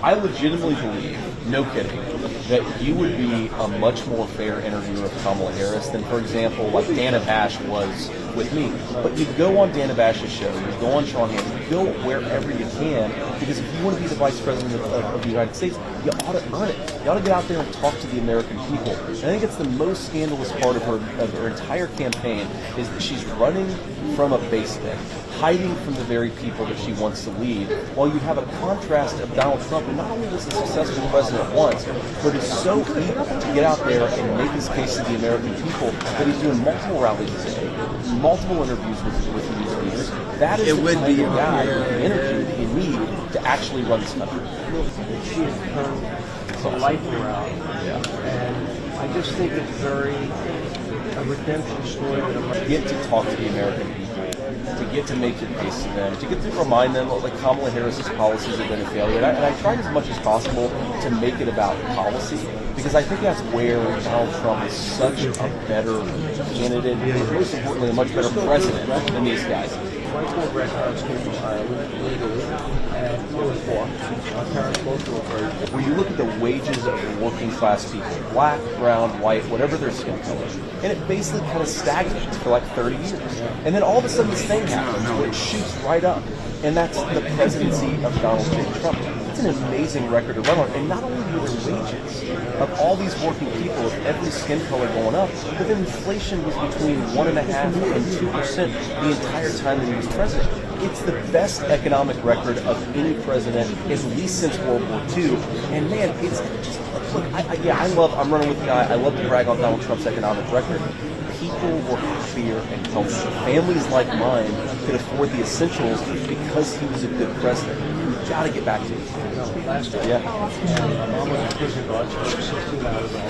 I legitimately believe, no kidding, that you would be a much more fair interviewer of Kamala Harris than, for example, like Dana Bash was with me. But you go on Dana Bash's show, you go on Sean Hannity, you go wherever you can, because if you want to be the vice president of the United States, you ought to earn it. You ought to get out there and talk to the American people. And I think it's the most scandalous part of her entire campaign is that she's running from a basement, hiding from the very people that she wants to lead, while you have a contrast of Donald Trump, who not only was a successful president once, but is so eager to get out there and make his case to the American people that he's doing multiple rallies today, multiple interviews with news leaders. That is the kind of guy with the energy that you need to actually run this country. She has turned life around, and I just think it's very a redemption story. To get to talk to the American people, to get to make your case to them, to get to remind them that Kamala Harris's policies have been a failure. And I tried as much as possible to make it about policy, because I think that's where Donald Trump is such a better candidate, and most importantly, a much better president than these guys. My four grandparents came from Ireland legally, and there were four. My parents both were very. Where you look at the wages of the working class people, black, brown, white, whatever their skin color, and it basically kind of stagnates for like 30 years. And then all of a sudden this thing happens where it shoots right up. And that's the presidency of Donald J. Trump. It's an amazing record to run on. And not only are the wages of all these working people of every skin color going up, but then inflation was between 1.5% and 2% the entire time that he was president. It's the best economic record of any president, at least since World War II. And man, it's just, look, I'm running with the guy. I love to brag on Donald Trump's economic record. People were happier and healthier. Families like mine could afford the essentials because he was a good president. We've got to get back to it. Last year. Yeah. And my mom was a prison guard, so she was 16 hours old.